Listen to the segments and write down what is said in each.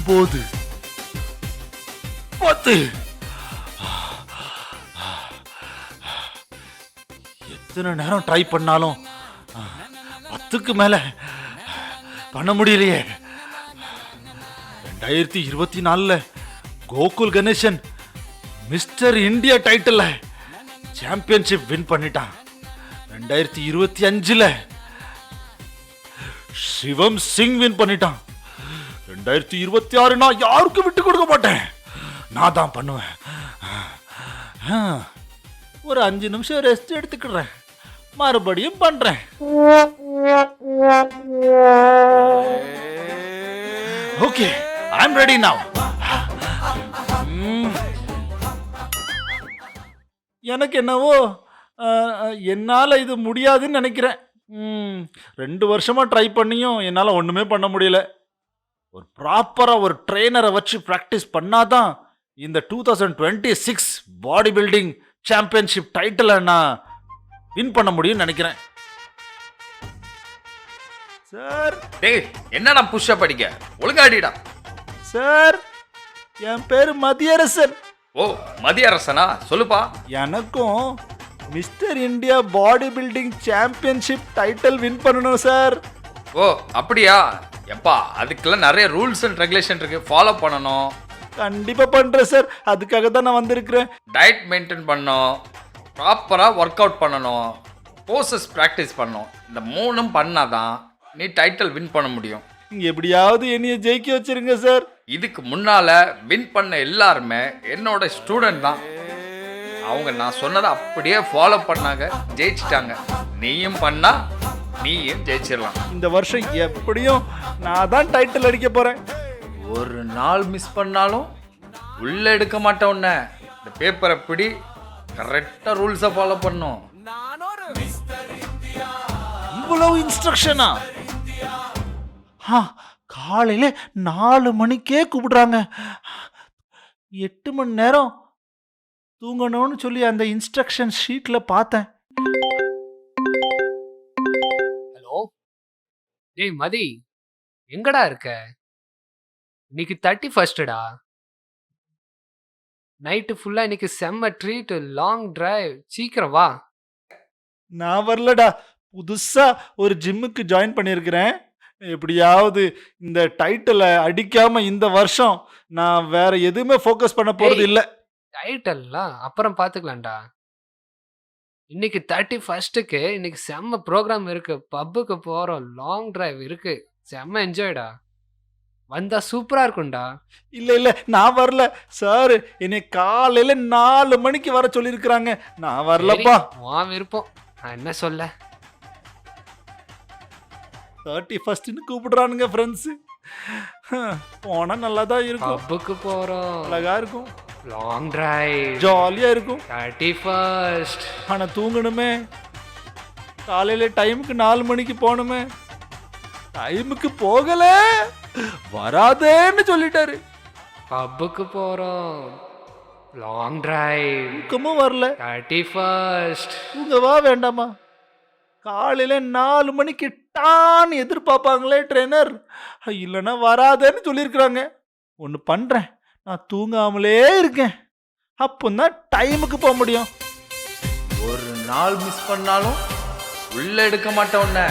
9 10 எத்தனை நேரம் ட்ரை பண்ணாலும் 10க்கு மேல பண்ண முடியலையே. 2024 Gokul Ganesan mister India title championship win பண்ணிட்டான். 2025 சிவம் சிங் வின் பண்ணிட்டான். 2026 நான் யாருக்கும் விட்டு கொடுக்க மாட்டேன், நான் தான் பண்ணுவேன். ஒரு 5 நிமிஷம் ரெஸ்ட் எடுத்துக்கிறேன், மறுபடியும் பண்றேன். ஓகே, ஐ அம் ரெடி நவ. எனக்கு என்னவோ என்னால் இது முடியாதுன்னு நினைக்கிறேன். 2 வருஷமா ட்ரை பண்ணியும் என்னால் ஒன்றுமே பண்ண முடியல. ஒரு ப்ராப்பராக ஒரு ட்ரெயினரை வச்சு ப்ராக்டிஸ் பண்ணாதான் இந்த 2026 பாடி பில்டிங் சாம்பியன்ஷிப் டைட்டிலை நான் வின் பண்ண முடியும்னு நினைக்கிறேன். சார், டேய் என்னடா புஷ்அப் அடிக்க, ஒழுங்காடிடா. சார், என் பேர் மதியரசன். ஓ, மதியரசனா? சொல்லுப்பா. எனக்கும் mister India body building championship title win பண்ணணும் சார். ஓ அப்படியா? எப்பா அதுக்கெல்லாம் நிறைய ரூல்ஸ் அண்ட் ரெகுலேஷன் இருக்கு, ஃபாலோ பண்ணணும். கண்டிப்பா பண்றேன் சார், அதுக்காக தான் நான் வந்திருக்கிறேன். டயட் மெயின்டைன் பண்ணணும், ப்ராப்பராக ஒர்க் அவுட் பண்ணணும், போசஸ் ப்ராக்டிஸ் பண்ணணும். இந்த 3ம் பண்ணாதான் நீ டைட்டில் வின் பண்ண முடியும். நீங்க எப்படியாவது என்னைய ஜெயிக்க வச்சிருங்க சார். இதுக்கு முன்னால வின் பண்ண எல்லாருமே என்னோட ஸ்டூடெண்ட் தான். அவங்க நான் சொன்னதை அப்படியே ஃபாலோ பண்ணாங்க, ஜெயிச்சிட்டாங்க. நீயும் பண்ணா நீயும் ஜெயிச்சிடலாம். இந்த வருஷம் எப்படியும் நான் தான் டைட்டில் அடிக்க போறேன். ஒரு நாள் மிஸ் பண்ணாலும் உள்ள எடுக்க மாட்டேன் உன்னை. இந்த பேப்பரை பிடி, கரெக்டா ரூல்ஸை ஃபாலோ பண்ணும். இவ்வளவு இன்ஸ்ட்ரக்ஷனா? காலையில 4 மணிக்கே கூப்பிடுறாங்க. 8 மணி நேரம் தூங்கணும்னு சொல்லி அந்த இன்ஸ்ட்ரக்ஷன் ஷீட்ல பார்த்தேன். ஹலோ, டேய் மதி, எங்கடா இருக்க? இன்னைக்கு 31டா. நைட்டு ஃபுல்லா இன்னைக்கு செம்ம ட்ரீட், லாங் டிரைவ். சீக்கிரம் வா. நான் வரலடா, புதுசா ஒரு ஜிம்முக்கு ஜாயின் பண்ணியிருக்கிறேன். எப்படியாவது இந்த டைட்டிலை அடிக்காம இந்த வருஷம் நான் வேற எதுவுமே ஃபோக்கஸ் பண்ண போறது இல்ல. டைட்டில்லாம் அப்புறம் பார்த்துக்கலாம்டா. இன்னைக்கு 31க்கு இன்னைக்கு செம்ம ப்ரோக்ராம் இருக்கு. பப்புக்கு போறோம், லாங் டிரைவ் இருக்கு, செம்ம என்ஜாய்டா. வந்தா சூப்பரா இருக்கும்டா. இல்ல நான் வரல சார். என்னை காலையில 4 மணிக்கு வர சொல்லியிருக்கிறாங்க, நான் வரலப்பா. வா, விருப்பம், நான் என்ன சொல்ல. 31ன்னு கூப்பிடுறானுங்க ஃப்ரெண்ட்ஸ். போனா நல்லா தான் இருக்கும், பப்புக்கு போறோம், அழகா இருக்கும், லாங் டிரைவ், ஜாலியா இருக்கும். 31st. ஆனா தூங்கணுமே. காலையில டைமுக்கு 4 மணிக்கு போகணுமே. டைமுக்கு போகல, வராதேன்னு சொல்லிட்டாரு. பப்புக்கு போறோம், லாங் டிரைவ், தூக்கமும் வரல. 31st. தூங்கவா வேண்டாமா? காலையில 4 மணிக்கு டான்னு எதிர்பார்ப்பாங்களே ட்ரெயினர், இல்லைன்னா வராதேன்னு சொல்லியிருக்கிறாங்க. ஒன்று பண்றேன், நான் தூங்காமலே இருக்கேன், அப்போதான் டைமுக்கு போக முடியும். ஒரு நாள் மிஸ் பண்ணாலும் உள்ள எடுக்க மாட்டேன் உன்னை.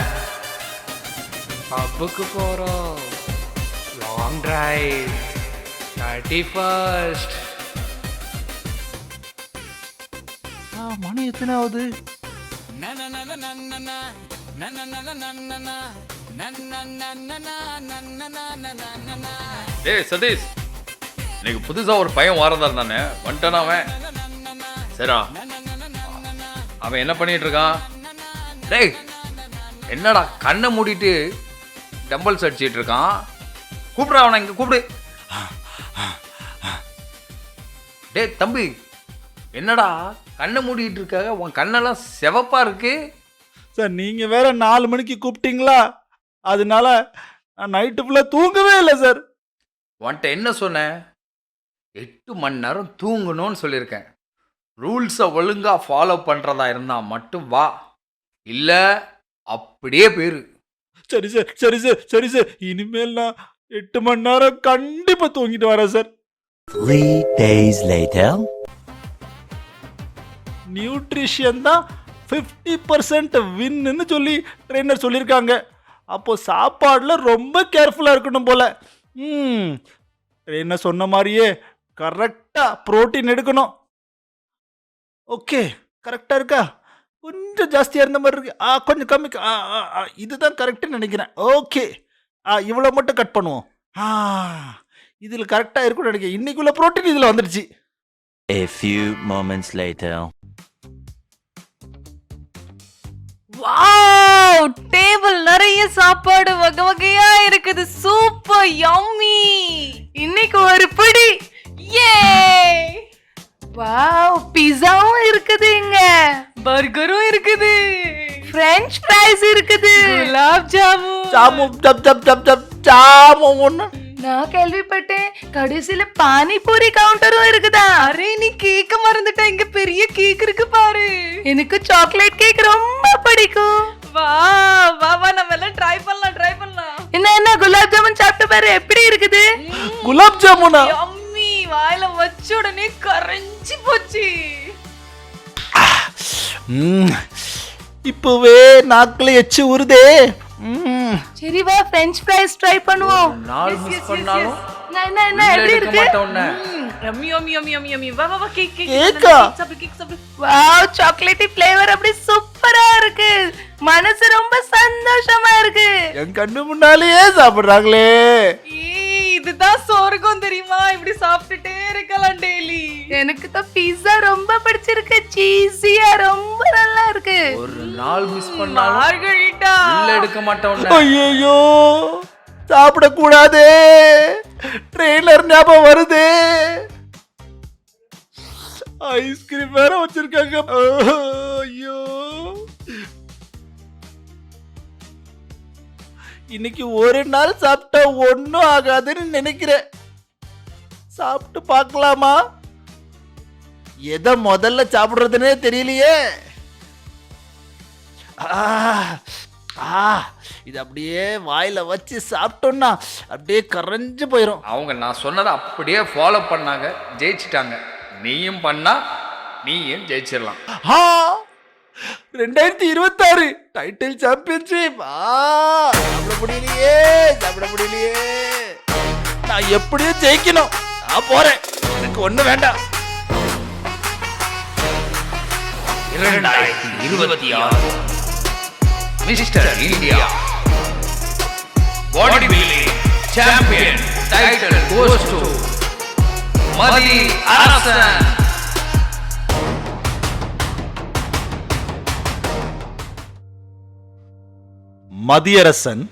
பப்புக்கு போறோம், லாங் டிரைவ், 31st. மணி எத்தனை ஆகுது? டேய் சதீஷ், இன்னைக்கு புதுசா ஒரு பையன் வாரதா இருந்தானே, வந்துட்டானா அவன்? சரிடா, அவன் என்ன பண்ணிட்டு இருக்கான்? டேய் என்னடா கண்ணை மூடிட்டு டம்பல்ஸ் அடிச்சிட்டு இருக்கான்? கூப்பிடுற அவனை, இங்க கூப்பிடு. டேய் தம்பி, என்னடா கண்ணை மூடிட்டு இருக்காங்க, உன் கண்ணெல்லாம் சிவப்பா இருக்கு. சார், நீங்க வேற 4 மணிக்கு கூப்பிட்டீங்களா, அதனால நான் நைட்டு ஃபுல்லா தூங்கவே இல்லை சார். உன்கிட்ட என்ன சொன்னேன்? 8 மணி நேரம் தூங்கணும்னு சொல்லியிருக்கேன். ரூல்ஸை ஒழுங்கா ஃபாலோ பண்றதா இருந்தா மட்டும் வா, இல்ல அப்படியே போயிரு. சரி சார், சரி சார், சரி சார், இனிமேல் நான் 8 மணி நேரம் கண்டிப்பா தூங்கிட்டு வரேன் சார். 3 days later. நியூட்ரிஷன் தான் 50% வின்னு சொல்லி ட்ரெயினர் சொல்லியிருக்காங்க. அப்போ சாப்பாடுல ரொம்ப கேர்ஃபுல்லா இருக்கணும் போல. ட்ரெயினர் சொன்ன மாதிரியே கரெக்டா புரோட்டீன் எடுக்கணும். ஓகே, கரெக்டா இருக்கா? கொஞ்சம் ஜாஸ்தியா இருந்த மாதிரி இருக்கு. கொஞ்சம் கம்மி. இதுதான் கரெக்டுன்னு நினைக்கிறேன். ஓகே, இவ்வளோ மட்டும் கட் பண்ணுவோம். இதில் கரெக்டாக இருக்கும்னு நினைக்கிறேன். இன்னைக்குள்ள புரோட்டீன் இதில் வந்துடுச்சு. A few moments later. Wow, table நிறைய சாப்பாடு வகை வகையா இருக்குது. Super yummy. இன்னைக்கு ஒரு பிடி. யே! வாவ், பீஸாவும் இருக்குது, இங்க பர்கரும் இருக்குது, French fries இருக்குது, குலாப் ஜாமுன். ஜாமுன் ஒன்று. நான் கேள்விப்பட்டேன் கடைசியில பானிபூரி கவுண்டரும் இருக்குதா. அரே, நீ கேக்க மறந்துட்ட. இங்க பெரிய கேக் இருக்கு பாரு. எனக்கு சாக்லேட் கேக் ரொம்ப பிடிக்கும். வா வா வா, நம்ம எல்லாம் ட்ரை பண்ணலாம். என்ன குலாப் ஜாமுன் சாப்பிட்டு பாரு, எப்படி இருக்குது? குலாப் ஜாமுனா? யம்மி. வாயில வச்ச உடனே கரைஞ்சி போச்சு. இப்பவே நாக்குல எச்சு ஊறுதே. சரி வா, French fries ட்ரை பண்ணுவோம். நாள் மிஸ் பண்ணாலும் என்ன எப்படி இருக்கு? Yummy yummy yummy yummy yummy. வா வா வா, கேக் சாப்பிடு. வாவ், சாக்லேட்டி ஃப்ளேவர் அப்படி சூப்பரா இருக்கு. மனசு ரொம்ப சந்தோஷமா இருக்கு. என் கண்ணு முன்னாலேயே சாப்பிடுறாங்களே. இதுதான் சொர்க்கம் தெரியுமா? இப்படி சாப்பிட்டுட்டே இருக்கலாம் டெய்லி. எனக்கு தான் பீஸா ரொம்ப பிடிச்சிருக்கு. சீஸியா ரொம்ப நல்லா இருக்கு. ஒரு நாள் மிஸ் பண்ணாலும் மார்கரிட்டா உள்ள எடுக்க மாட்டோம். ஐயோ, சாப்பிடக்கூடாதே. ட்ரெயிலர் ஞாபகம் வருது. ஐஸ்கிரீம் வேற வச்சிருக்காங்க. ஐயோ, இன்னைக்கு ஒரு நாள் சாப்பிட்டா ஒன்னும் ஆகாதுன்னு நினைக்கிறேன். சாப்பிட்டு பார்க்கலாமா? எதை முதல்ல சாப்பிடுறதுன்னே தெரியலையே. இது அப்படியே வாயில வச்சு சாப்பிட்டோம்னா அப்படியே கரைஞ்சு போயிடும். அவங்க நான் சொன்னதை அப்படியே ஃபாலோ பண்ணாங்க, ஜெயிச்சிட்டாங்க. நீயும் பண்ணா நீயும் ஜெயிச்சிடலாம். 2026 டைட்டில் சாம்பியன்ஷிப். சாப்பிட முடியலையே. நான் எப்படியும் ஜெயிக்கணும். நான் போறேன், எனக்கு ஒண்ணு வேண்டாம். 2026 mister India body building champion title goes to மதி அரசன். மதியரசன்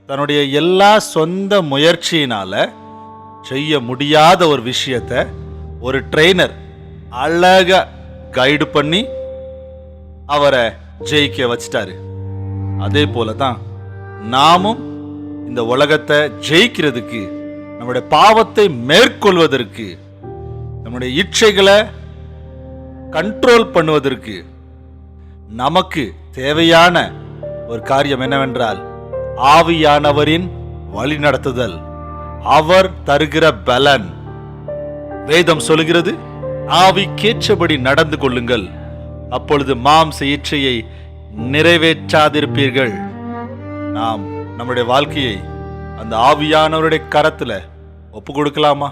தன்னுடைய எல்லா சொந்த முயற்சியினால செய்ய முடியாத ஒரு விஷயத்தை ஒரு ட்ரெயினர் அழகா கைடு பண்ணி அவரை ஜெயிக்க வச்சிட்டாரு. அதே போல தான் நாமும் இந்த உலகத்தை ஜெயிக்கிறதுக்கு, நம்முடைய பாவத்தை மேற்கொள்வதற்கு, நம்முடைய இச்சைகளை கண்ட்ரோல் பண்ணுவதற்கு நமக்கு தேவையான ஒரு காரியம் என்னவென்றால் ஆவியானவரின் வழிநடத்துதல், அவர் தருகிற பலன். வேதம் சொல்லுகிறது, ஆவிக்கேற்றபடி நடந்து கொள்ளுங்கள், அப்பொழுது மாம்ச இச்சையை நிறைவேற்றாதிருப்பீர்கள். நாம் நம்முடைய வாழ்க்கையை அந்த ஆவியானவருடைய கரத்துல ஒப்பு கொடுக்கலாமா?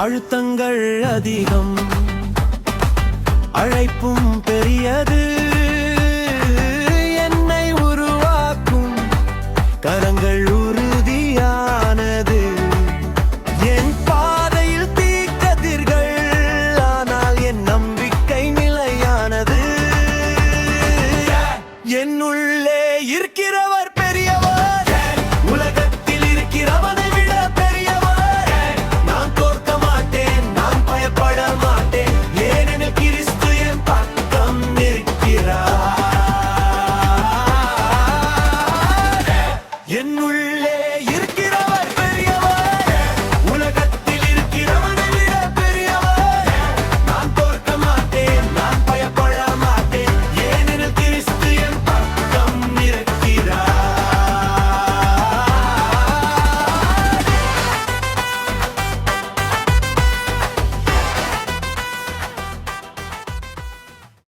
அழுத்தங்கள் அதிகம், அழைப்பும் பெரியது.